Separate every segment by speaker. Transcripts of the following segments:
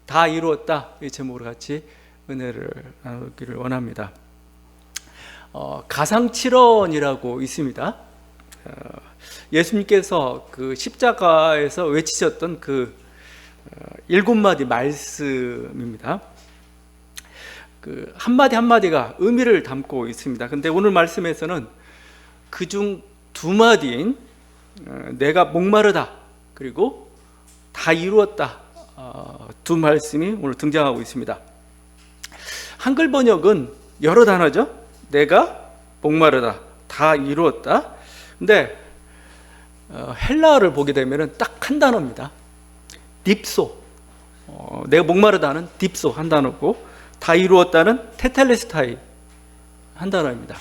Speaker 1: 다 이루었다, 이 제목으로 같이 은혜를 나누기를 원합니다. 가상칠언이라고 있습니다. 예수님께서 그 십자가에서 외치셨던 그 7마디 말씀입니다. 그 한마디 한마디가 의미를 담고 있습니다. 근데 오늘 말씀에서는 그중 2마디인 내가 목마르다 그리고 다 이루었다, 두 말씀이 오늘 등장하고 있습니다. 한글 번역은 여러 단어죠. 내가 목마르다, 다 이루었다. 근데 헬라어를 보게 되면 딱 한 단어입니다. 딥소. 내가 목마르다는 딥소 한 단어고, 다 이루었다는 테텔레스타이 한 단어입니다.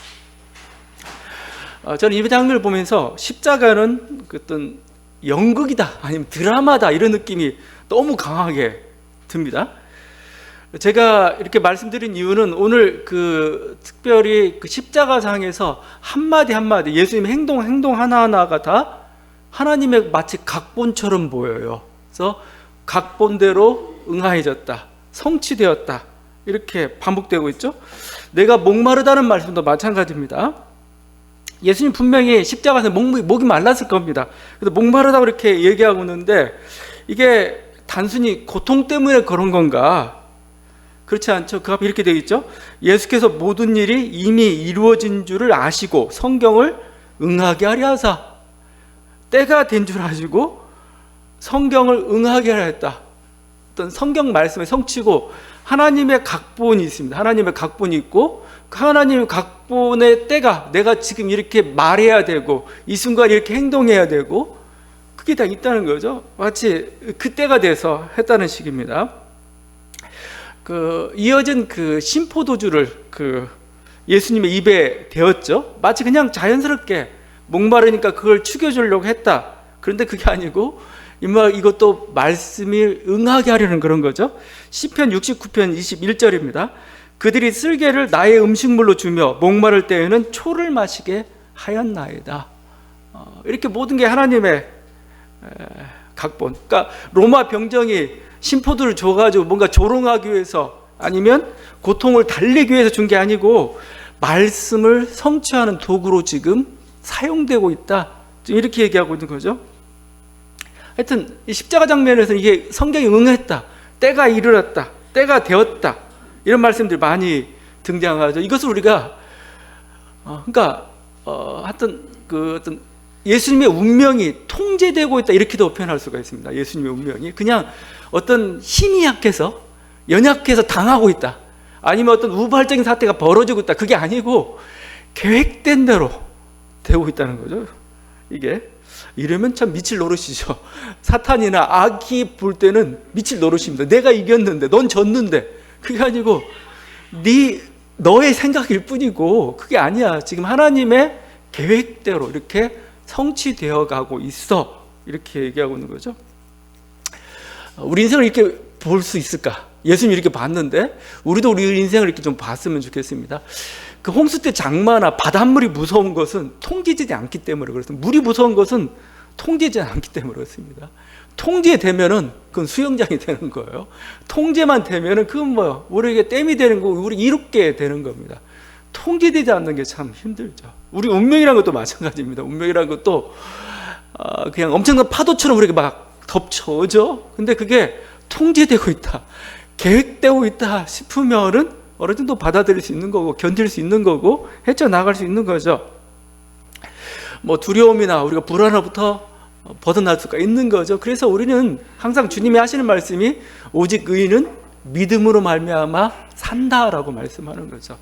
Speaker 1: 저는 이 장면을 보면서 십자가는 어떤 연극이다 아니면 드라마다 이런 느낌이 너무 강하게 듭니다. 제가 이렇게 말씀드린 이유는 오늘 특별히 그 십자가상에서 한마디 한마디 예수님의 행동 하나하나가 다 하나님의 마치 각본처럼 보여요. 그래서 각본대로 응하해졌다, 성취되었다, 이렇게 반복되고 있죠. 내가 목마르다는 말씀도 마찬가지입니다. 예수님 분명히 십자가에서 목이 말랐을 겁니다. 그래서 목마르다고 이렇게 얘기하고 있는데, 이게 단순히 고통 때문에 그런 건가? 그렇지 않죠. 그 앞에 이렇게 되어 있죠. 예수께서 모든 일이 이미 이루어진 줄을 아시고 성경을 응하게 하려 하사, 때가 된 줄 아시고 성경을 응하게 하려 했다. 어떤 성경 말씀의 성취고, 하나님의 각본이 있습니다. 하나님의 각본이 있고, 그 하나님의 각본의 때가, 내가 지금 이렇게 말해야 되고 이 순간 이렇게 행동해야 되고, 그게 다 있다는 거죠. 마치 그 때가 돼서 했다는 식입니다. 이어진 심포도주를 예수님의 입에 대었죠. 마치 그냥 자연스럽게 목마르니까 그걸 죽여주려고 했다. 그런데 그게 아니고 이것도 말씀이 응하게 하려는 그런 거죠. 시편 69편 21절입니다. 그들이 쓸개를 나의 음식물로 주며 목마를 때에는 초를 마시게 하였나이다. 이렇게 모든 게 하나님의 각본. 그러니까 로마 병정이 심포도를 줘가지고 뭔가 조롱하기 위해서 아니면 고통을 달래기 위해서 준 게 아니고 말씀을 성취하는 도구로 지금 사용되고 있다, 이렇게 얘기하고 있는 거죠. 하여튼 이 십자가 장면에서는 이게 성경이 응했다, 때가 이르렀다, 때가 되었다, 이런 말씀들이 많이 등장하죠. 이것을 우리가 하여튼 어떤 예수님의 운명이 통제되고 있다, 이렇게도 표현할 수가 있습니다. 예수님의 운명이 그냥 어떤 힘이 약해서 연약해서 당하고 있다, 아니면 어떤 우발적인 사태가 벌어지고 있다, 그게 아니고 계획된 대로 되고 있다는 거죠. 이게 이러면 참 미칠 노릇이죠. 사탄이나 악이 볼 때는 미칠 노릇입니다. 내가 이겼는데 넌 졌는데, 그게 아니고 너의 생각일 뿐이고 그게 아니야. 지금 하나님의 계획대로 이렇게 성취되어 가고 있어, 이렇게 얘기하고 있는 거죠. 우리 인생을 이렇게 볼 수 있을까? 예수님 이렇게 봤는데 우리도 우리 인생을 이렇게 좀 봤으면 좋겠습니다. 그 홍수 때 장마나 바닷물이 무서운 것은 통제되지 않기 때문에 그렇습니다. 물이 무서운 것은 통제되지 않기 때문에 그렇습니다. 통제되면은 그건 수영장이 되는 거예요. 통제만 되면은 그건 우리에게 댐이 되는 거고 우리 이롭게 되는 겁니다. 통제되지 않는 게 참 힘들죠. 우리 운명이라는 것도 마찬가지입니다. 운명이라는 것도 그냥 엄청난 파도처럼 우리에게 막 덮쳐오죠. 근데 그게 통제되고 있다, 계획되고 있다 싶으면은 어느 정도 받아들일 수 있는 거고 견딜 수 있는 거고 헤쳐나갈 수 있는 거죠. 두려움이나 우리가 불안으로부터 벗어날 수가 있는 거죠. 그래서 우리는 항상 주님이 하시는 말씀이 오직 의인은 믿음으로 말미암아 산다라고 말씀하는 거죠.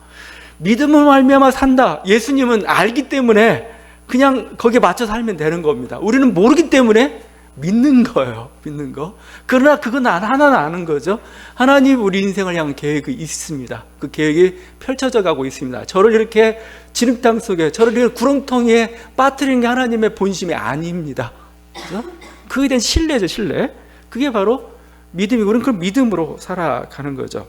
Speaker 1: 믿음으로 말미암아 산다. 예수님은 알기 때문에 그냥 거기에 맞춰 살면 되는 겁니다. 우리는 모르기 때문에 믿는 거예요. 믿는 거. 그러나 그건 하나는 아는 거죠. 하나님 우리 인생을 향한 계획이 있습니다. 그 계획이 펼쳐져 가고 있습니다. 저를 이렇게 진흙탕 속에, 저를 이렇게 구렁텅이에 빠뜨리는 게 하나님의 본심이 아닙니다. 그죠? 그에 대한 신뢰죠, 신뢰. 그게 바로 믿음이고, 우리는 그 믿음으로 살아가는 거죠.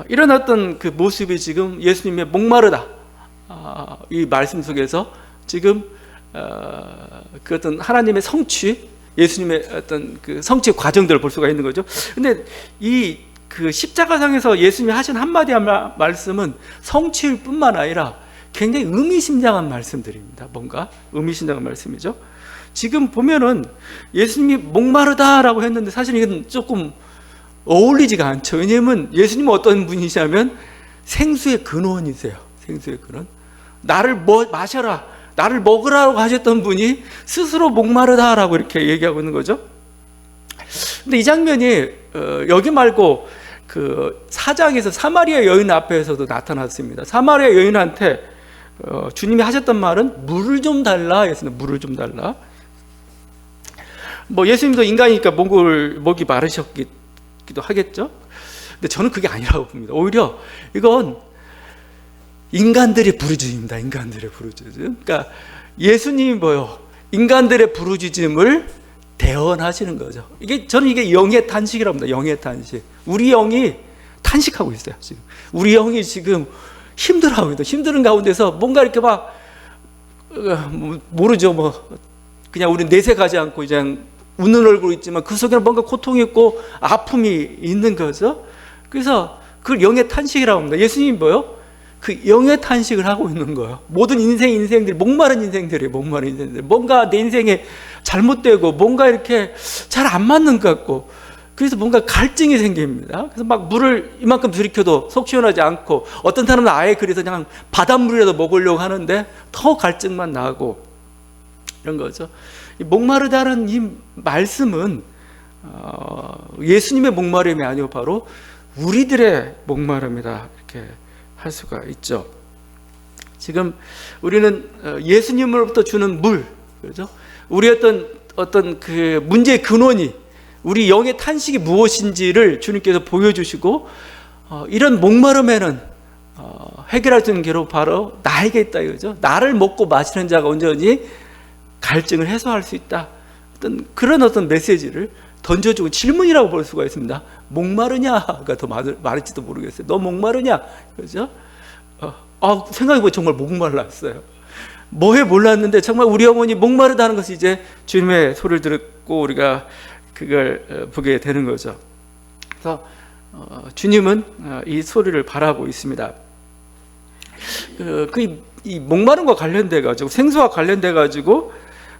Speaker 1: 이런 어떤 그 모습이 지금 예수님의 목마르다, 이 말씀 속에서 지금 그 어떤 하나님의 성취, 예수님의 어떤 그 성취의 과정들을 볼 수가 있는 거죠. 근데 이 그 십자가상에서 예수님이 하신 한마디 말씀은 성취일 뿐만 아니라 굉장히 의미심장한 말씀들입니다. 뭔가 의미심장한 말씀이죠. 지금 보면은 예수님이 목마르다라고 했는데 사실 이건 조금 어울리지가 않죠. 왜냐하면 예수님은 어떤 분이시냐면 생수의 근원이세요. 생수의 근원. 나를 마셔라, 나를 먹으라고 하셨던 분이 스스로 목마르다라고 이렇게 얘기하고 있는 거죠. 근데 이 장면이 여기 말고 그 4장에서 사마리아 여인 앞에서도 나타났습니다. 사마리아 여인한테 주님이 하셨던 말은 물을 좀 달라 했습니다. 물을 좀 달라. 뭐 예수님도 인간이니까 목이 마르셨기도 하겠죠. 근데 저는 그게 아니라고 봅니다. 오히려 이건 인간들의 부르짖음입니다. 인간들의 부르짖음. 그러니까 예수님이 뭐요? 인간들의 부르짖음을 대언하시는 거죠. 저는 이게 영의 탄식이라고 합니다. 영의 탄식. 우리 영이 탄식하고 있어요. 지금 우리 영이 지금 힘들어하고 있다. 힘든 가운데서 뭔가 이렇게 막 모르죠. 뭐 그냥 우리 내색하지 않고 그냥 웃는 얼굴 있지만 그 속에는 뭔가 고통이 있고 아픔이 있는 거죠. 그래서 그걸 영의 탄식이라고 합니다. 예수님이 뭐요? 그 영의 탄식을 하고 있는 거예요. 모든 인생들이 목마른 인생들이에요. 목마른 인생들. 뭔가 내 인생에 잘못되고 뭔가 이렇게 잘 안 맞는 것 같고 그래서 뭔가 갈증이 생깁니다. 그래서 막 물을 이만큼 들이켜도 속 시원하지 않고 어떤 사람은 아예 그래서 그냥 바닷물이라도 먹으려고 하는데 더 갈증만 나고 이런 거죠. 이 목마르다는 이 말씀은 예수님의 목마름이 아니고 바로 우리들의 목마름이다 이렇게 할 수가 있죠. 지금 우리는 예수님으로부터 주는 물, 그렇죠? 우리 어떤 그 문제의 근원이 우리 영의 탄식이 무엇인지를 주님께서 보여주시고 이런 목마름에는 해결할 수 있는 길은 바로 나에게 있다 이거죠. 나를 먹고 마시는 자가 온전히 갈증을 해소할 수 있다. 그런 메시지를 던져주고 질문이라고 볼 수가 있습니다. 목마르냐가 더 말할지도 모르겠어요. 너 목마르냐? 그렇죠? 생각해보면 정말 목말랐어요. 뭐에 몰랐는데 정말 우리 영혼이 목마르다는 것이 이제 주님의 소리를 듣고 우리가 그걸 보게 되는 거죠. 그래서 주님은 이 소리를 바라고 있습니다. 이 목마름과 관련돼 가지고 생수와 관련돼 가지고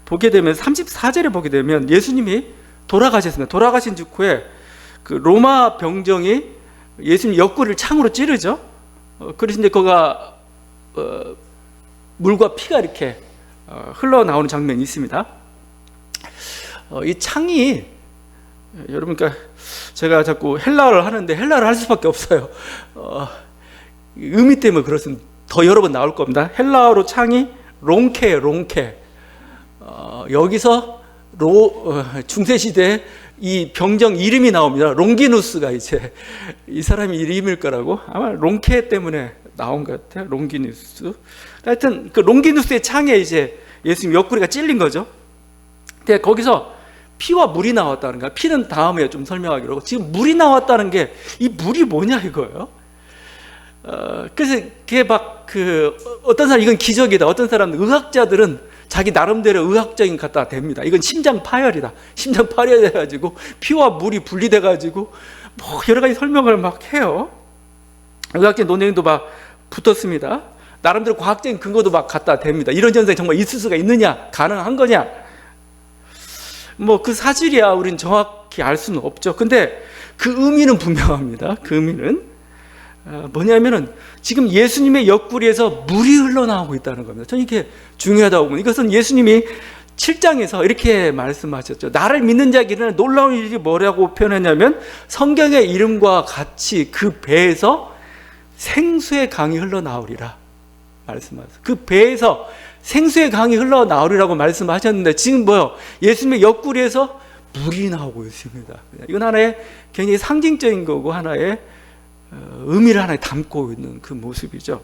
Speaker 1: 보게 되면 34절에 보게 되면 예수님이 돌아가셨습니다. 돌아가신 직후에 그 로마 병정이 예수님 옆구리를 창으로 찌르죠. 그래서 이제 거가 물과 피가 이렇게 흘러나오는 장면이 있습니다. 이 창이 여러분, 그러니까 제가 자꾸 헬라어를 하는데 헬라어를 할 수밖에 없어요. 의미 때문에 그렇습니다. 더 여러 번 나올 겁니다. 헬라어로 창이 롱케예요. 롱케. 여기서 중세시대 이 병정 이름이 나옵니다. 롱기누스가 이제 이 사람이 이름일 거라고 아마 롱케 때문에 나온 것 같아요. 롱기누스. 하여튼 그 롱기누스의 창에 이제 예수님 옆구리가 찔린 거죠. 근데 거기서 피와 물이 나왔다는 거야. 피는 다음에 좀 설명하기로 하고 지금 물이 나왔다는 게 이 물이 뭐냐 이거예요. 그래서 그게 막 어떤 사람 이건 기적이다. 어떤 사람들 의학자들은 자기 나름대로 의학적인 갖다 댑니다. 이건 심장 파열이다. 심장 파열이 돼가지고 피와 물이 분리돼가지고 뭐 여러 가지 설명을 막 해요. 의학적인 논쟁도 막 붙었습니다. 나름대로 과학적인 근거도 막 갖다 댑니다. 이런 현상이 정말 있을 수가 있느냐, 가능한 거냐. 뭐 그 사실이야 우리는 정확히 알 수는 없죠. 근데 그 의미는 분명합니다. 그 의미는 뭐냐면은 지금 예수님의 옆구리에서 물이 흘러나오고 있다는 겁니다. 저는 이게 중요하다고 봅니다. 이것은 예수님이 7장에서 이렇게 말씀하셨죠. 나를 믿는 자에게는 놀라운 일이 뭐라고 표현했냐면 성경의 이름과 같이 그 배에서 생수의 강이 흘러나오리라 말씀하셨어요. 그 배에서 생수의 강이 흘러나오리라고 말씀하셨는데 지금 뭐요? 예수님의 옆구리에서 물이 나오고 있습니다. 이건 하나의 굉장히 상징적인 거고 하나의 의미를 하나 담고 있는 그 모습이죠.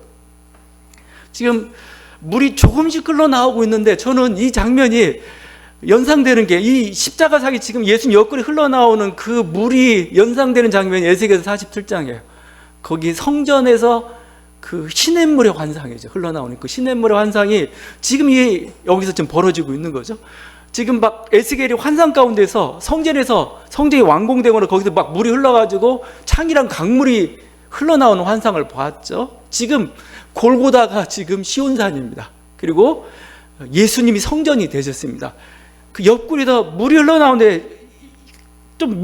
Speaker 1: 지금 물이 조금씩 흘러나오고 있는데 저는 이 장면이 연상되는 게 이 십자가상에 지금 예수님 옆구리 흘러나오는 그 물이 연상되는 장면이 에스겔서 47장이에요. 거기 성전에서 그 시냇물의 환상이죠. 흘러나오는 그 시냇물의 환상이 지금 여기서 지금 벌어지고 있는 거죠. 지금 막 에스겔이 환상 가운데서 성전이 완공되거나 거기서 막 물이 흘러가지고 창이랑 강물이 흘러나오는 환상을 보았죠. 지금 골고다가 지금 시온산입니다. 그리고 예수님이 성전이 되셨습니다. 그 옆구리에서 물이 흘러나오는데 좀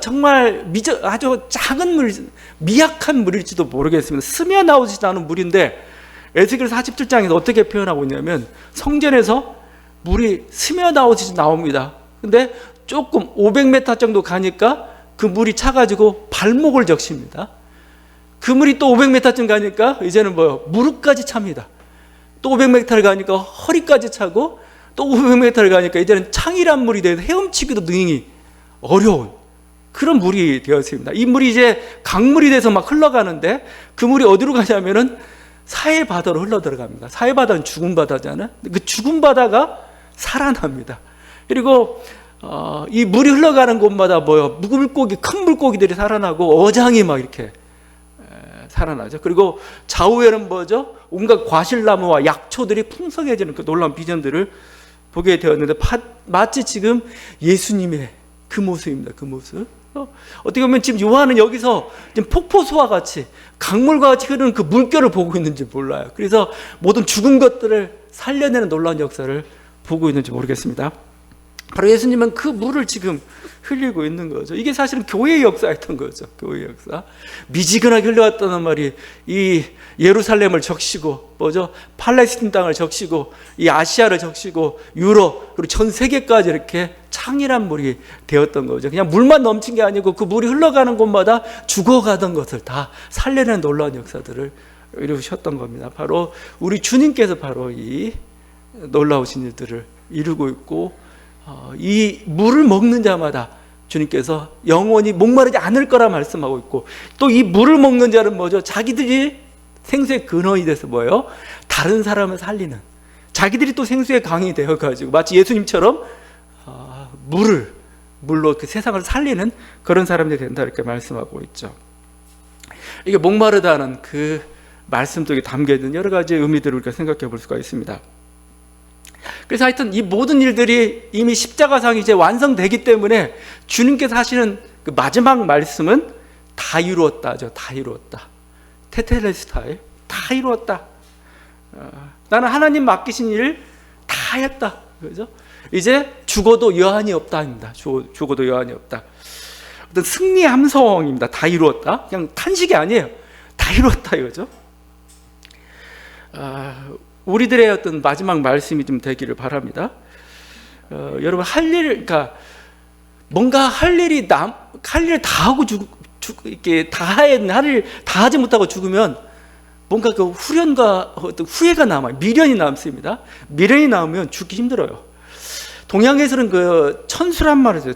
Speaker 1: 정말 아주 작은 물, 미약한 물일지도 모르겠습니다. 스며 나오지도 않은 물인데 에스겔 47장에서 어떻게 표현하고 있냐면 성전에서 물이 스며 나옵니다. 근데 조금 500m 정도 가니까 그 물이 차가지고 발목을 적십니다. 그 물이 또 500m쯤 가니까 이제는 무릎까지 찹니다. 또 500m를 가니까 허리까지 차고 또 500m를 가니까 이제는 창이란 물이 돼서 헤엄치기도 능히 어려운 그런 물이 되었습니다. 이 물이 이제 강물이 돼서 막 흘러가는데 그 물이 어디로 가냐면은 사해바다로 흘러 들어갑니다. 사해바다는 죽은 바다잖아요. 그 죽은 바다가 살아납니다. 그리고 이 물이 흘러가는 곳마다 큰 물고기들이 살아나고 어장이 막 이렇게 살아나죠. 그리고 좌우에는 온갖 과실나무와 약초들이 풍성해지는 그 놀라운 비전들을 보게 되었는데 마치 지금 예수님의 그 모습입니다. 그 모습. 어떻게 보면 지금 요한은 여기서 지금 폭포수와 같이 강물과 같이 흐르는 그 물결을 보고 있는지 몰라요. 그래서 모든 죽은 것들을 살려내는 놀라운 역사를 보고 있는지 모르겠습니다. 바로 예수님은 그 물을 지금 흘리고 있는 거죠. 이게 사실은 교회의 역사였던 거죠. 교회의 역사. 미지근하게 흘러왔다는 말이 이 예루살렘을 적시고 팔레스틴 땅을 적시고 이 아시아를 적시고 유럽 그리고 전 세계까지 이렇게 창이란 물이 되었던 거죠. 그냥 물만 넘친 게 아니고 그 물이 흘러가는 곳마다 죽어가던 것을 다 살려내는 놀라운 역사들을 이루셨던 겁니다. 바로 우리 주님께서 바로 이 놀라우신 일들을 이루고 있고 이 물을 먹는 자마다 주님께서 영원히 목마르지 않을 거라 말씀하고 있고 또 이 물을 먹는 자는 자기들이 생수의 근원이 돼서 다른 사람을 살리는 자기들이 또 생수의 강이 되어가지고 마치 예수님처럼 물로 그 세상을 살리는 그런 사람들이 된다 이렇게 말씀하고 있죠. 이게 목마르다는 그 말씀 속에 담겨있는 여러 가지 의미들을 우리가 생각해 볼 수가 있습니다. 그래서 하여튼 이 모든 일들이 이미 십자가상이 이제 완성되기 때문에 주님께서 하시는 그 마지막 말씀은 다 이루었다죠. 다 이루었다. 테텔레스타이 다 이루었다. 나는 하나님 맡기신 일 다 했다. 그죠? 이제 죽어도 여한이 없다입니다. 죽어도 여한이 없다. 어떤 승리 함성입니다. 다 이루었다. 그냥 탄식이 아니에요. 다 이루었다 이거죠. 우리들의 어떤 마지막 말씀이 좀 되기를 바랍니다. 여러분 그러니까 뭔가 할 일을 다 하고 이렇게 할 일을 다 하지 못하고 죽으면 뭔가 그 후련과 어떤 후회가 남아요. 미련이 남습니다. 미련이 남으면 죽기 힘들어요. 동양에서는 그 천수란 말을 써요.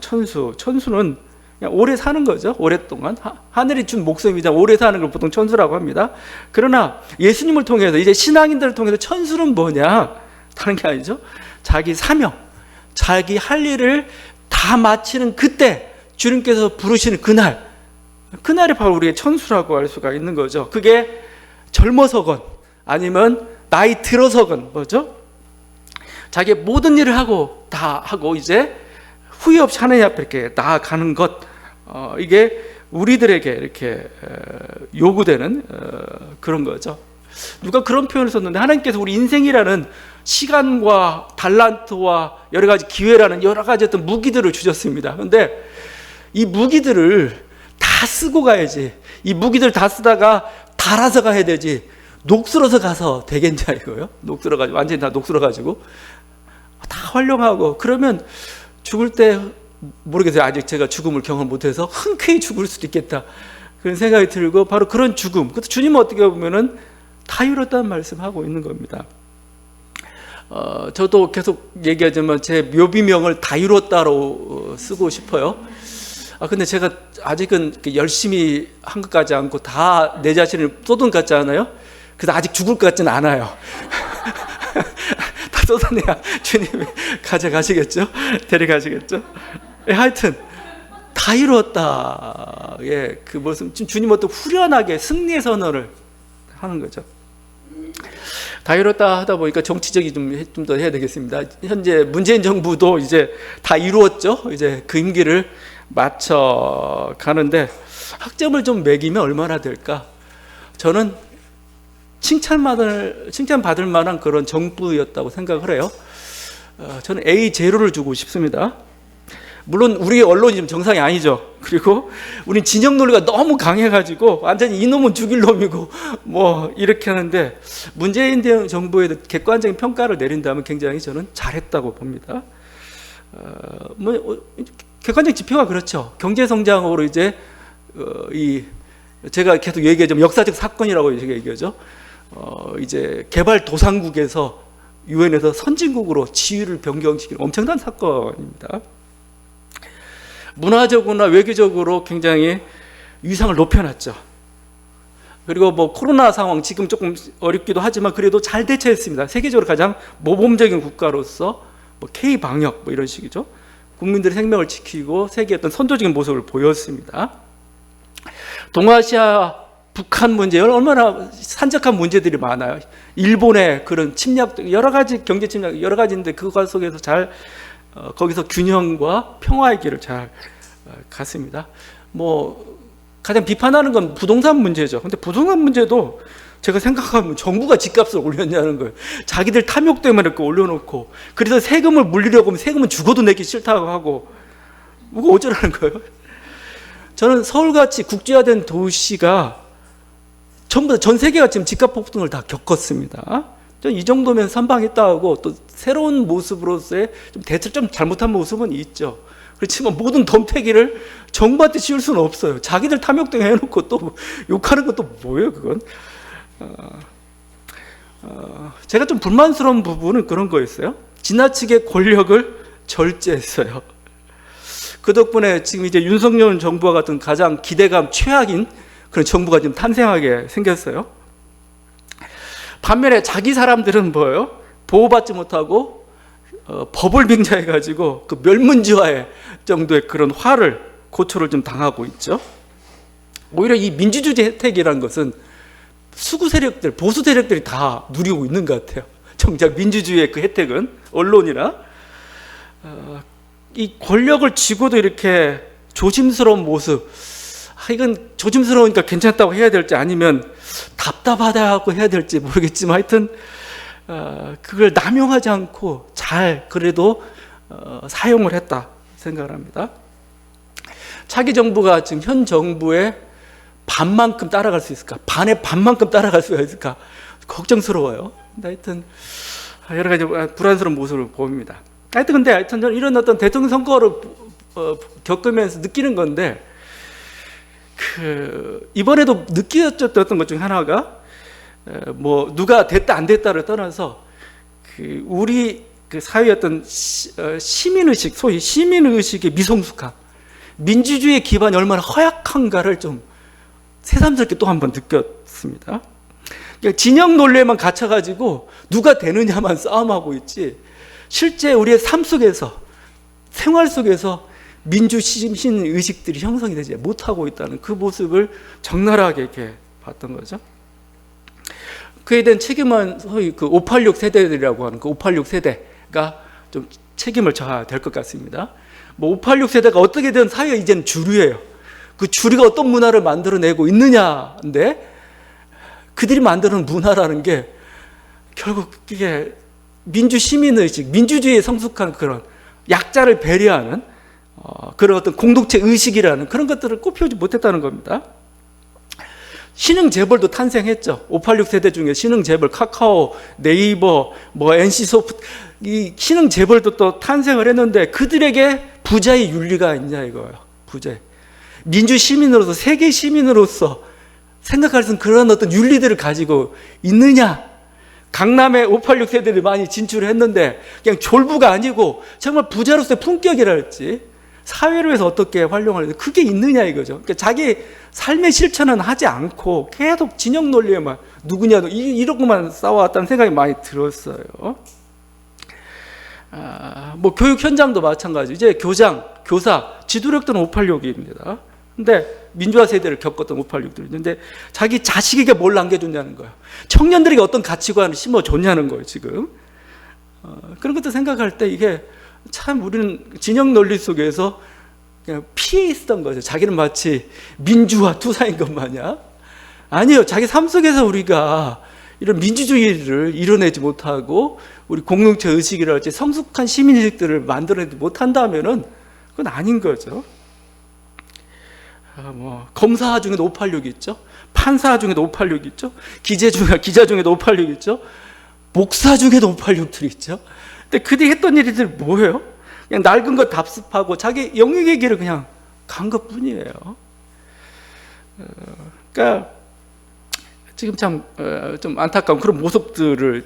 Speaker 1: 천수는 그냥 오래 사는 거죠. 오랫동안 하늘이 준 목숨이자 오래 사는 걸 보통 천수라고 합니다. 그러나 예수님을 통해서 이제 신앙인들을 통해서 천수는 뭐냐? 다른 게 아니죠. 자기 사명, 자기 할 일을 다 마치는 그때 주님께서 부르시는 그날이 바로 우리의 천수라고 할 수가 있는 거죠. 그게 젊어서건 아니면 나이 들어서건 자기의 모든 일을 다 하고 이제 후회 없이 하나님 앞에 이렇게 나아가는 것, 이게 우리들에게 이렇게 요구되는 그런 거죠. 누가 그런 표현을 썼는데 하나님께서 우리 인생이라는 시간과 달란트와 여러 가지 기회라는 여러 가지 어떤 무기들을 주셨습니다. 그런데 이 무기들을 다 쓰고 가야지. 이 무기들 다 쓰다가 달아서 가야 되지. 녹슬어서 가서 되겠냐 이거요. 녹슬어가지고 완전히 다 녹슬어가지고 다 활용하고 그러면 죽을 때 모르겠어요. 아직 제가 죽음을 경험 못해서 흔쾌히 죽을 수도 있겠다 그런 생각이 들고 바로 그런 죽음. 그것도 주님은 어떻게 보면은 다 이뤘다는 말씀하고 있는 겁니다. 저도 계속 얘기하지만 제 묘비명을 다 이뤘다로 쓰고 싶어요. 근데 제가 아직은 열심히 한 것 같지 않고 다 내 자신을 쏟은 것 같지 않아요? 그래서 아직 죽을 것 같지는 않아요. 다 쏟아내야 주님이 가져가시겠죠? 데려가시겠죠? 하여튼 다 이루었다. 그 모습 지금 주님 어떤 후련하게 승리의 선언을 하는 거죠. 다 이뤘다 하다 보니까 정치적이 좀 더 해야 되겠습니다. 현재 문재인 정부도 이제 다 이루었죠. 이제 그 임기를 마쳐 가는데 학점을 좀 매기면 얼마나 될까? 저는 칭찬받을 만한 그런 정부였다고 생각을 해요. 저는 A0를 주고 싶습니다. 물론 우리 언론이 좀 정상이 아니죠. 그리고 우린 진영 논리가 너무 강해가지고 완전히 이놈은 죽일 놈이고 뭐 이렇게 하는데, 문재인 정부에 객관적인 평가를 내린다면 굉장히 저는 잘했다고 봅니다. 객관적 지표가 그렇죠. 경제 성장으로 이제 제가 계속 얘기하죠. 역사적 사건이라고 제가 얘기하죠. 이제 개발도상국에서 유엔에서 선진국으로 지위를 변경시키는 엄청난 사건입니다. 문화적으로나 외교적으로 굉장히 위상을 높여놨죠. 그리고 뭐 코로나 상황 지금 조금 어렵기도 하지만 그래도 잘 대처했습니다. 세계적으로 가장 모범적인 국가로서 뭐 K 방역 뭐 이런 식이죠. 국민들의 생명을 지키고 세계의 어떤 선도적인 모습을 보였습니다. 동아시아 북한 문제 얼마나 산적한 문제들이 많아요. 일본의 그런 침략, 여러 가지 경제 침략 여러 가지인데 그거 속에서 잘 거기서 균형과 평화의 길을 잘 갔습니다. 뭐 가장 비판하는 건 부동산 문제죠. 근데 부동산 문제도 제가 생각하면 정부가 집값을 올렸냐는 거예요. 자기들 탐욕 때문에 이렇게 올려놓고, 그래서 세금을 물리려고 하면 세금은 죽어도 내기 싫다고 하고, 뭐가 어쩌라는 거예요. 저는 서울같이 국제화된 도시가 전부 전 세계가 지금 집값 폭등을 다 겪었습니다. 저는 이 정도면 선방했다 하고, 또 새로운 모습으로서의 좀 대처를 좀 잘못한 모습은 있죠. 그렇지만 모든 덤태기를 정부한테 씌울 수는 없어요. 자기들 탐욕 때문에 해놓고 또 욕하는 것도 뭐예요, 그건? 제가 좀 불만스러운 부분은 그런 거였어요. 지나치게 권력을 절제했어요. 그 덕분에 지금 이제 윤석열 정부와 같은 가장 기대감 최악인 그런 정부가 지금 탄생하게 생겼어요. 반면에 자기 사람들은 뭐예요? 보호받지 못하고 법을 빙자해가지고 그 멸문지화의 정도의 그런 화를, 고초를 좀 당하고 있죠. 오히려 이 민주주의 혜택이라는 것은 수구 세력들, 보수 세력들이 다 누리고 있는 것 같아요. 정작 민주주의의 그 혜택은 언론이나 이 권력을 쥐고도 이렇게 조심스러운 모습, 이건 조심스러우니까 괜찮다고 해야 될지 아니면 답답하다고 해야 될지 모르겠지만 하여튼 그걸 남용하지 않고 잘 그래도 사용을 했다 생각을 합니다. 차기 정부가 지금 현 정부의 반만큼 따라갈 수 있을까? 반의 반만큼 따라갈 수가 있을까? 걱정스러워요. 근데 하여튼 여러 가지 불안스러운 모습을 보입니다. 근데 저는 이런 어떤 대통령 선거를 겪으면서 느끼는 건데, 이번에도 느껴졌던 것 중 하나가 뭐 누가 됐다 안 됐다를 떠나서 우리 사회의 어떤 시민의식, 소위 시민의식의 미성숙함, 민주주의의 기반이 얼마나 허약한가를 좀 새삼스럽게 또 한 번 느꼈습니다. 진영 논리에만 갇혀가지고 누가 되느냐만 싸움하고 있지, 실제 우리의 삶 속에서, 생활 속에서 민주 시민 의식들이 형성이 되지 못하고 있다는 그 모습을 적나라하게 이렇게 봤던 거죠. 그에 대한 책임은 소위 그 586 세대들이라고 하는 그 586 세대가 좀 책임을 져야 될 것 같습니다. 뭐 586 세대가 어떻게든 사회의 이제는 주류예요. 그 주류가 어떤 문화를 만들어내고 있느냐인데, 그들이 만드는 문화라는 게 결국 이게 민주 시민의식, 민주주의에 성숙한 그런 약자를 배려하는 그런 어떤 공동체 의식이라는 그런 것들을 꽃피우지 못했다는 겁니다. 신흥 재벌도 탄생했죠. 586 세대 중에 신흥 재벌, 카카오, 네이버, 뭐 NC소프트, 이 신흥 재벌도 또 탄생을 했는데 그들에게 부자의 윤리가 있냐 이거예요. 부자의. 민주 시민으로서, 세계 시민으로서 생각할 수 있는 그런 어떤 윤리들을 가지고 있느냐. 강남에 586 세대들이 많이 진출을 했는데 그냥 졸부가 아니고 정말 부자로서의 품격이랄지 사회를 위해서 어떻게 활용을 해야 돼, 그게 있느냐 이거죠. 그러니까 자기 삶의 실천은 하지 않고 계속 진영 논리에만 누구냐 이러고만 싸워왔다는 생각이 많이 들었어요. 뭐 교육 현장도 마찬가지. 이제 교장, 교사, 지도력들은 586입니다. 근데 민주화 세대를 겪었던 586들이 있는데 자기 자식에게 뭘 남겨줬냐는 거예요. 청년들에게 어떤 가치관을 심어줬냐는 거예요, 지금. 그런 것도 생각할 때 이게 참 우리는 진영 논리 속에서 그냥 피해 있었던 거죠. 자기는 마치 민주화 투사인 것 마냥. 아니요. 자기 삶 속에서 우리가 이런 민주주의를 이뤄내지 못하고 우리 공동체 의식이랄지 성숙한 시민의식들을 만들어내지 못한다면은 그건 아닌 거죠. 검사 중에도 586 있죠. 판사 중에도 586 있죠. 기자 중에도 586 있죠. 목사 중에도 586들이 있죠. 근데 그들이 했던 일들이 뭐예요? 그냥 낡은 것 답습하고 자기 영역의 길을 그냥 간 것뿐이에요. 그러니까 지금 참 좀 안타까운 그런 모습들을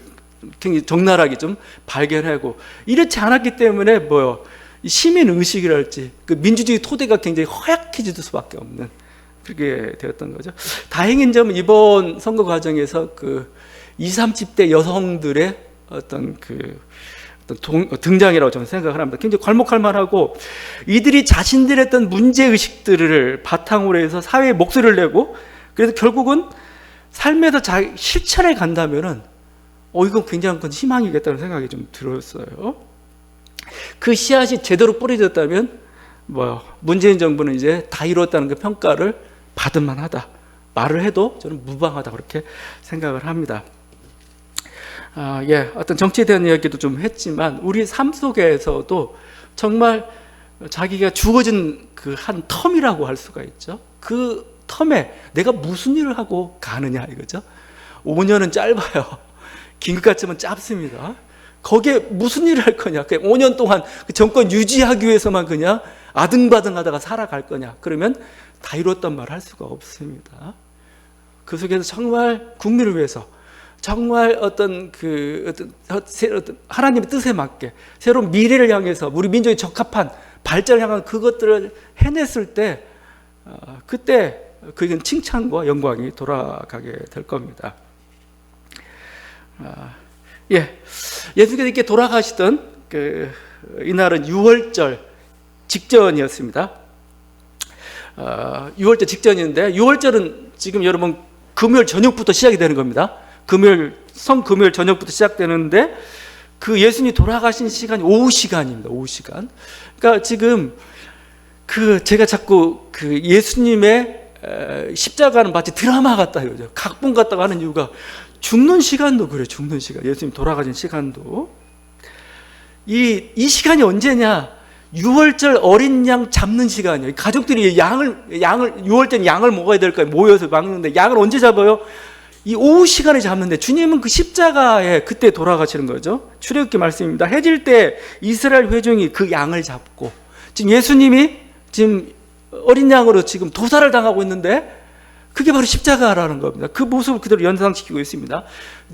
Speaker 1: 굉장히 적나라하게 좀 발견하고 이렇지 않았기 때문에 시민 의식이랄지 그 민주주의 토대가 굉장히 허약해질 수밖에 없는 그렇게 되었던 거죠. 다행인 점은 이번 선거 과정에서 그 20, 30대 여성들의 어떤 등장이라고 저는 생각을 합니다. 굉장히 괄목할 만하고 이들이 자신들의 어떤 문제 의식들을 바탕으로 해서 사회에 목소리를 내고 그래서 결국은 삶에서 실천해 간다면은 이건 굉장히 큰 희망이겠다는 생각이 좀 들었어요. 그 씨앗이 제대로 뿌려졌다면 문재인 정부는 이제 다 이뤘다는 그 평가를 받을 만하다. 말을 해도 저는 무방하다 그렇게 생각을 합니다. 어떤 정치에 대한 이야기도 좀 했지만 우리 삶 속에서도 정말 자기가 주어진 그 한 텀이라고 할 수가 있죠. 그 텀에 내가 무슨 일을 하고 가느냐 이거죠. 5년은 짧아요. 긴 것 같지만 짧습니다. 거기에 무슨 일을 할 거냐. 5년 동안 그 정권 유지하기 위해서만 그냥 아등바등하다가 살아갈 거냐. 그러면 다 이뤘단 말을 할 수가 없습니다. 그 속에서 정말 국민을 위해서 정말 어떤 하나님의 뜻에 맞게 새로운 미래를 향해서 우리 민족에 적합한 발전을 향한 그것들을 해냈을 때 그때 그건 칭찬과 영광이 돌아가게 될 겁니다. 예수님께서 이렇게 돌아가시던 이날은 6월절 직전이었습니다. 6월절 직전인데 6월절은 지금 여러분 금요일 저녁부터 시작이 되는 겁니다. 성금요일 저녁부터 시작되는데 그 예수님이 돌아가신 시간이 오후 시간입니다. 오후 시간. 그러니까 지금 제가 자꾸 예수님의 십자가는 마치 드라마 같다 이거죠. 각본 같다고 하는 이유가 죽는 시간도 그래요. 죽는 시간. 예수님 돌아가신 시간도. 이 시간이 언제냐? 6월절 어린 양 잡는 시간이에요. 가족들이 양을 6월절 양을 먹어야 될 거예요. 모여서 먹는데 양을 언제 잡아요? 이 오후 시간에 잡는데 주님은 그 십자가에 그때 돌아가시는 거죠. 출애굽기 말씀입니다. 해질 때 이스라엘 회중이 그 양을 잡고 지금 예수님이 지금 어린 양으로 지금 도살을 당하고 있는데 그게 바로 십자가라는 겁니다. 그 모습을 그대로 연상시키고 있습니다.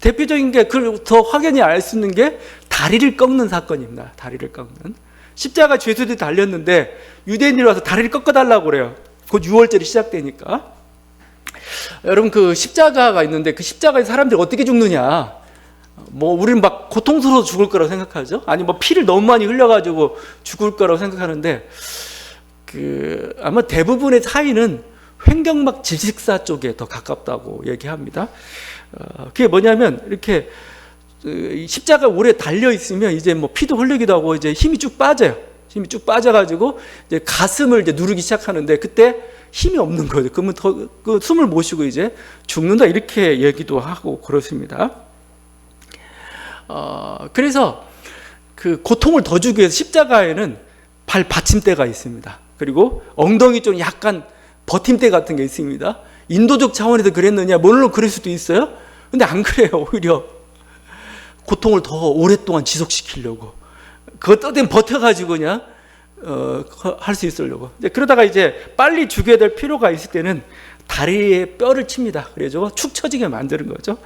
Speaker 1: 대표적인 게 더 확연히 알 수 있는 게 다리를 꺾는 사건입니다. 다리를 꺾는. 십자가 죄수들이 달렸는데 유대인들이 와서 다리를 꺾어달라고 그래요. 곧 6월절이 시작되니까. 여러분 그 십자가가 있는데 그 십자가에 사람들이 어떻게 죽느냐. 우리는 막 고통스러워서 죽을 거라고 생각하죠. 아니 피를 너무 많이 흘려가지고 죽을 거라고 생각하는데 아마 대부분의 사인은 횡격막 질식사 쪽에 더 가깝다고 얘기합니다. 그게 뭐냐면 이렇게 십자가 오래 달려 있으면 이제 피도 흘리기도 하고 이제 힘이 쭉 빠져요. 힘이 쭉 빠져가지고 이제 가슴을 이제 누르기 시작하는데 그때 힘이 없는 거죠. 그러면 그 숨을 못 쉬고 이제 죽는다 이렇게 얘기도 하고 그렇습니다. 그래서 그 고통을 더 주기 위해서 십자가에는 발 받침대가 있습니다. 그리고 엉덩이 좀 약간 버팀대 같은 게 있습니다. 인도적 차원에서 그랬느냐? 물론 그럴 수도 있어요. 근데 안 그래요. 오히려 고통을 더 오랫동안 지속시키려고 그것 때문에 버텨가지고 그냥 할 수 있으려고. 그러다가 이제 빨리 죽여야 될 필요가 있을 때는 다리에 뼈를 칩니다. 그래서 축 처지게 만드는 거죠.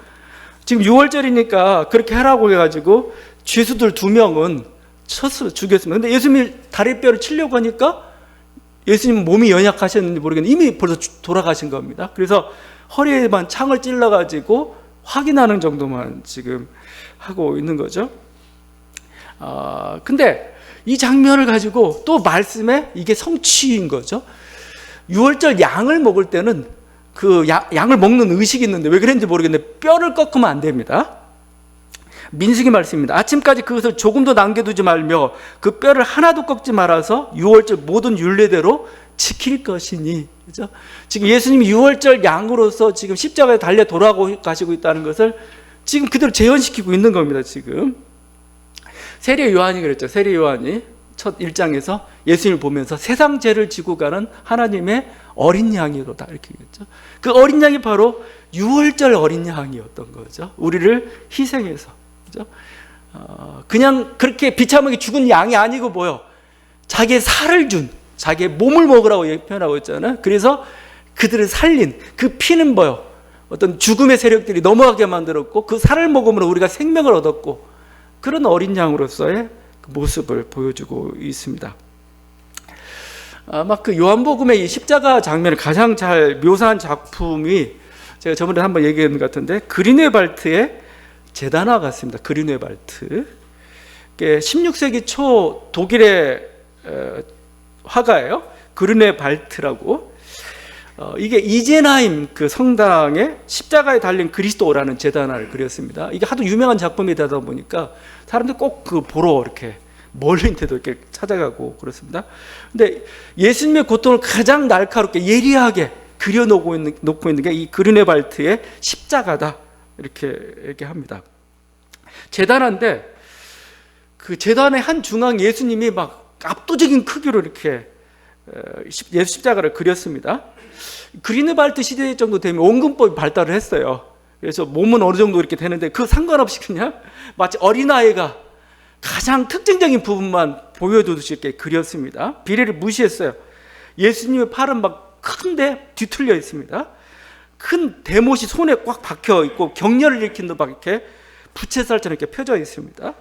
Speaker 1: 지금 6월절이니까 그렇게 하라고 해가지고 죄수들 2명은 쳤어요. 죽였습니다. 근데 예수님이 다리뼈를 치려고 하니까 예수님 몸이 연약하셨는지 모르겠는데 이미 벌써 돌아가신 겁니다. 그래서 허리에만 창을 찔러가지고 확인하는 정도만 지금 하고 있는 거죠. 근데 이 장면을 가지고 또 말씀에 이게 성취인 거죠. 유월절 양을 먹을 때는 그 양을 먹는 의식이 있는데 왜 그랬는지 모르겠는데 뼈를 꺾으면 안 됩니다. 민수기 말씀입니다. 아침까지 그것을 조금도 남겨두지 말며 그 뼈를 하나도 꺾지 말아서 유월절 모든 율례대로 지킬 것이니. 그죠? 지금 예수님이 유월절 양으로서 지금 십자가에 달려 돌아가시고 있다는 것을 지금 그대로 재현시키고 있는 겁니다. 지금 세례 요한이 그랬죠. 세례 요한이 첫 1장에서 예수님을 보면서 세상 죄를 지고 가는 하나님의 어린 양이로다 이렇게 얘기했죠. 그 어린 양이 바로 유월절 어린 양이었던 거죠. 우리를 희생해서. 그죠? 그냥 그렇게 비참하게 죽은 양이 아니고 뭐요? 자기의 살을 준, 자기의 몸을 먹으라고 표현하고 있잖아요. 그래서 그들을 살린 그 피는 뭐요? 어떤 죽음의 세력들이 넘어가게 만들었고 그 살을 먹음으로 우리가 생명을 얻었고 그런 어린 양으로서의 그 모습을 보여주고 있습니다. 아마 그 요한복음의 이 십자가 장면을 가장 잘 묘사한 작품이 제가 저번에 한번 얘기한 것 같은데 그리네발트의 제단화 같습니다. 그리네발트 16세기 초 독일의 화가예요. 그리네발트라고. 이게 이젠하임 그 성당에 십자가에 달린 그리스도라는 제단화를 그렸습니다. 이게 하도 유명한 작품이 되다 보니까 사람들이 꼭 그 보러 이렇게 멀리인데도 이렇게 찾아가고 그렇습니다. 근데 예수님의 고통을 가장 날카롭게 예리하게 그려놓고 있는 게 이 그리네발트의 십자가다 이렇게 얘기합니다. 제단화인데 그 제단의 한 중앙 예수님이 막 압도적인 크기로 이렇게 예수 십자가를 그렸습니다. 그리네발트 시대 정도 되면 원근법이 발달을 했어요. 그래서 몸은 어느 정도 이렇게 되는데 그 상관없이 그냥 마치 어린아이가 가장 특징적인 부분만 보여주듯이 이렇게 그렸습니다. 비례를 무시했어요. 예수님의 팔은 막 큰데 뒤틀려 있습니다. 큰 대못이 손에 꽉 박혀 있고 격렬을 일으키는 막 이렇게 부채살처럼 이렇게 펴져 있습니다.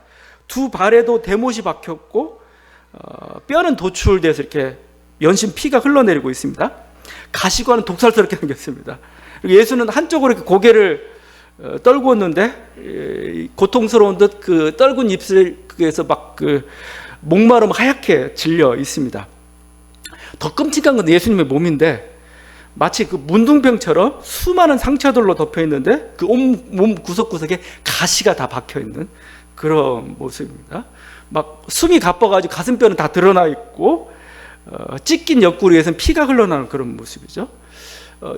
Speaker 1: 두 발에도 대못이 박혔고 뼈는 도출돼서 이렇게 연신 피가 흘러내리고 있습니다. 가시관은 독살스럽게 생겼습니다. 예수는 한쪽으로 이렇게 고개를 떨고 있는데 고통스러운 듯 그 떨군 입술에서 막 그 목마름 하얗게 질려 있습니다. 더 끔찍한 건 예수님의 몸인데 마치 그 문둥병처럼 수많은 상처들로 덮여 있는데 그 몸 구석구석에 가시가 다 박혀 있는 그런 모습입니다. 막 숨이 가빠가지고 가슴뼈는 다 드러나 있고 찢긴 옆구리에서는 피가 흘러나오는 그런 모습이죠.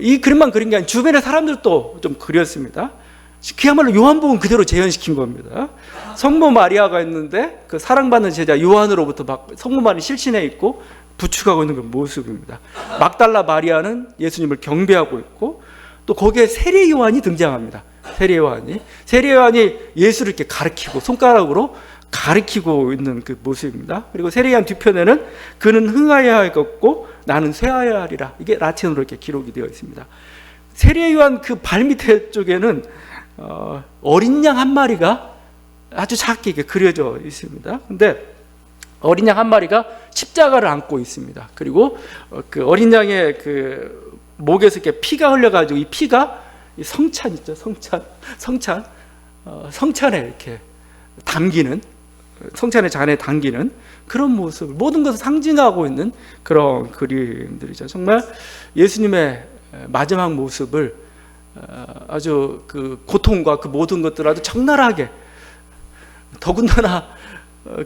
Speaker 1: 이 그림만 그린 게 아니라 주변의 사람들도 좀 그렸습니다. 그야말로 요한복음 그대로 재현시킨 겁니다. 성모 마리아가 있는데 그 사랑받는 제자 요한으로부터 막 성모 마리아 실신해 있고 부축하고 있는 그 모습입니다. 막달라 마리아는 예수님을 경배하고 있고 또 거기에 세례 요한이 등장합니다. 세례 요한이 예수를 이렇게 가리키고 손가락으로 가리키고 있는 그 모습입니다. 그리고 세례 요한 뒤편에는 그는 흥하여야 하겠고 나는 쇠하여야 하리라. 이게 라틴어로 이렇게 기록이 되어 있습니다. 세례 요한 그 발밑에 쪽에는 어린 양 한 마리가 아주 작게 이렇게 그려져 있습니다. 근데 어린 양 한 마리가 십자가를 안고 있습니다. 그리고 그 어린 양의 그 목에서 이렇게 피가 흘려가지고 이 피가 성찬 있죠, 성찬에 이렇게 담기는 성찬의 잔에 담기는 그런 모습을 모든 것을 상징하고 있는 그런 그림들이죠. 정말 예수님의 마지막 모습을 아주 그 고통과 그 모든 것들 아주 적나라하게 더군다나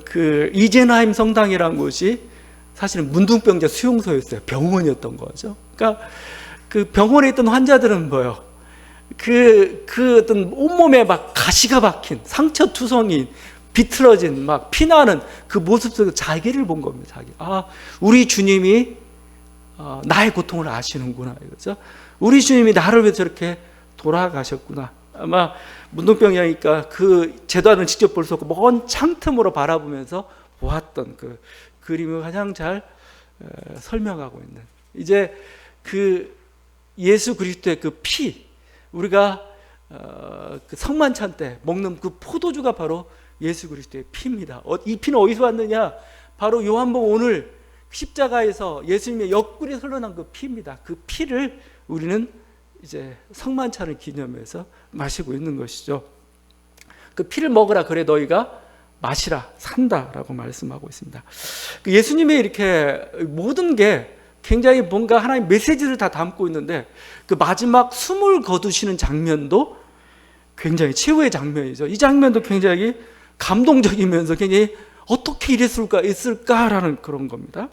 Speaker 1: 그 이젠하임 성당이라는 곳이 사실은 문둥병자 수용소였어요. 병원이었던 거죠. 그러니까 그 병원에 있던 환자들은 뭐요? 그 어떤 온몸에 막 가시가 박힌 상처투성이 비틀어진 막 피나는 그 모습 속에서 자기를 본 겁니다. 자기. 우리 주님이 나의 고통을 아시는구나 이거죠. 우리 주님이 나를 위해서 저렇게 돌아가셨구나. 아마 문둥병이니까 그 제단을 직접 볼 수 없고 먼 창틈으로 바라보면서 보았던 그 그림을 가장 잘 설명하고 있는. 이제 그 예수 그리스도의 그 피, 우리가 그 성만찬 때 먹는 그 포도주가 바로 예수 그리스도의 피입니다. 이 피는 어디서 왔느냐? 바로 요한복음 오늘 십자가에서 예수님의 옆구리에 흘러난 그 피입니다. 그 피를 우리는 이제 성만찬을 기념해서 마시고 있는 것이죠. 그 피를 먹으라 그래 너희가 마시라 산다라고 말씀하고 있습니다. 예수님의 이렇게 모든 게 굉장히 뭔가 하나의 메시지를 다 담고 있는데 그 마지막 숨을 거두시는 장면도 굉장히 최후의 장면이죠. 이 장면도 굉장히 감동적이면서 굉장히 어떻게 있을까라는 그런 겁니다.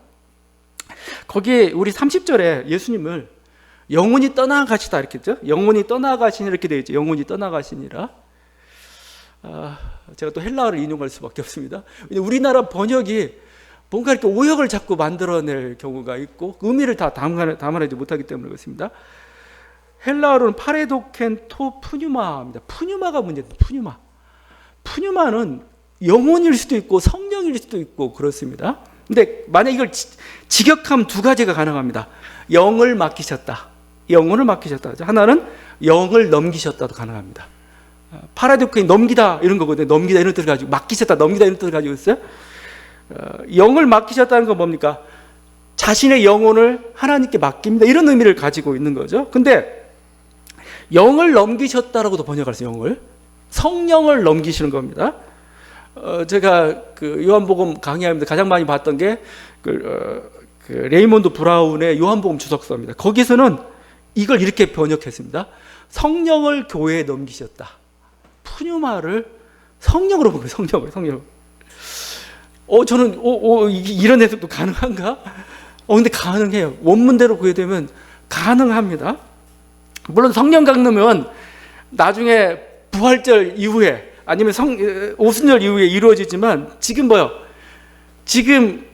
Speaker 1: 거기에 우리 30절에 예수님을 영원히 떠나가시다 이렇게 했죠. 영원히 떠나가시니 이렇게 되어 있죠. 영원히 떠나가시니라. 제가 또 헬라어를 인용할 수밖에 없습니다. 우리나라 번역이 뭔가 이렇게 오역을 자꾸 만들어낼 경우가 있고 의미를 다 담아내지 못하기 때문에 그렇습니다. 헬라어로는 파레도켄 토 푸뉴마입니다. 푸뉴마가 문제입니다. 푸뉴마는 영혼일 수도 있고 성령일 수도 있고 그렇습니다. 근데 만약 이걸 직역하면 두 가지가 가능합니다. 영을 맡기셨다, 영혼을 맡기셨다. 하나는 영을 넘기셨다도 가능합니다. 파라도켄이 넘기다 이런 거거든요. 넘기다 이런 뜻을 가지고, 맡기셨다, 넘기다 이런 뜻을 가지고 있어요. 영을 맡기셨다는 건 뭡니까? 자신의 영혼을 하나님께 맡깁니다, 이런 의미를 가지고 있는 거죠. 근데 영을 넘기셨다라고도 번역할 수 있어요. 영을, 성령을 넘기시는 겁니다. 제가 그 요한복음 강의하면서 가장 많이 봤던 게 그 레이몬드 브라운의 요한복음 주석서입니다. 거기서는 이걸 이렇게 번역했습니다. 성령을 교회에 넘기셨다. 푸뉴마를 성령으로 본 거예요. 성령. 저는 이런 해석도 가능한가? 근데 가능해요. 원문대로 보게 되면 가능합니다. 물론 성령 강림은 나중에 부활절 이후에 아니면 오순절 이후에 이루어지지만 지금 지금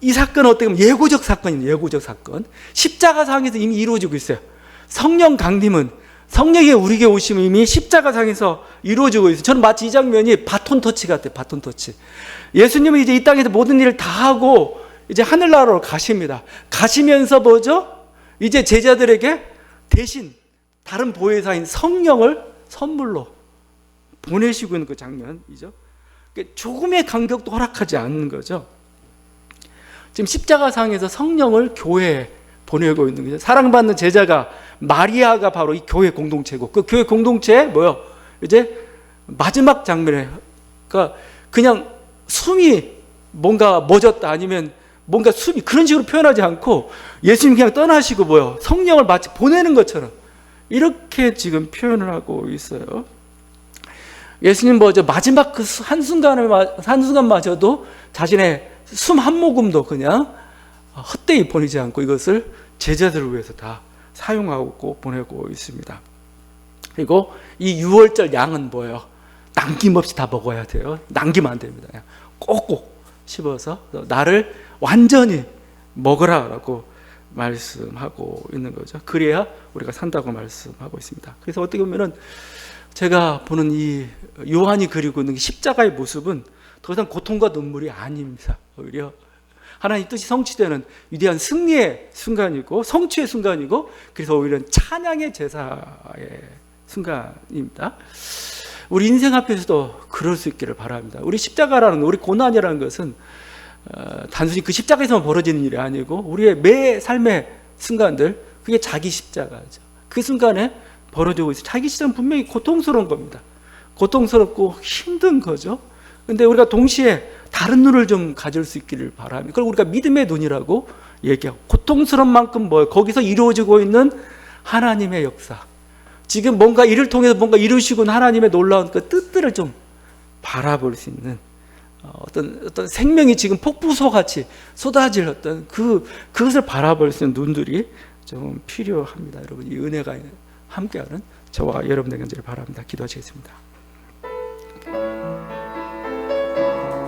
Speaker 1: 이 사건은 어떻게 보면 예고적 사건입니다. 예고적 사건. 십자가상에서 이미 이루어지고 있어요. 성령 강림은, 성령이 우리에게 오심은 이미 십자가상에서 이루어지고 있어요. 저는 마치 이 장면이 바톤 터치 같아요. 바톤 터치. 예수님은 이제 이 땅에서 모든 일을 다 하고 이제 하늘나라로 가십니다. 가시면서 이제 제자들에게 대신 다른 보혜사인 성령을 선물로 보내시고 있는 그 장면이죠. 조금의 간격도 허락하지 않는 거죠. 지금 십자가상에서 성령을 교회에 보내고 있는 거죠. 사랑받는 제자가 마리아가 바로 이 교회 공동체고, 그 교회 공동체에 이제 마지막 장면에 그냥 숨이 뭔가 멎었다, 아니면 뭔가 숨이, 그런 식으로 표현하지 않고 예수님 그냥 떠나시고 성령을 마치 보내는 것처럼 이렇게 지금 표현을 하고 있어요. 예수님 마지막 그 한순간마저도 자신의 숨 한 모금도 그냥 헛되이 보내지 않고 이것을 제자들을 위해서 다 사용하고 보내고 있습니다. 그리고 이 유월절 양은 남김없이 다 먹어야 돼요. 남기면 안 됩니다. 그냥 꼭꼭 씹어서 나를 완전히 먹으라라고 말씀하고 있는 거죠. 그래야 우리가 산다고 말씀하고 있습니다. 그래서 어떻게 보면은 제가 보는 이 요한이 그리고 있는 십자가의 모습은 더 이상 고통과 눈물이 아닙니다. 오히려 하나님 뜻이 성취되는 위대한 승리의 순간이고 성취의 순간이고, 그래서 오히려 찬양의 제사의 순간입니다. 우리 인생 앞에서도 그럴 수 있기를 바랍니다. 우리 십자가라는, 우리 고난이라는 것은 단순히 그 십자가에서만 벌어지는 일이 아니고 우리의 매 삶의 순간들, 그게 자기 십자가죠. 그 순간에 벌어지고 있어요. 자기 십자가는 분명히 고통스러운 겁니다. 고통스럽고 힘든 거죠. 근데 우리가 동시에 다른 눈을 좀 가질 수 있기를 바랍니다. 그걸 우리가 믿음의 눈이라고 얘기하고, 고통스러운 만큼 거기서 이루어지고 있는 하나님의 역사, 지금 뭔가 이를 통해서 뭔가 이루시고 하나님의 놀라운 그 뜻들을 좀 바라볼 수 있는 어떤 생명이 지금 폭부소 같이 쏟아질 그것을 바라볼 수 있는 눈들이 좀 필요합니다. 여러분, 이 은혜가 함께하는 저와 여러분에게 바랍니다. 기도하시겠습니다.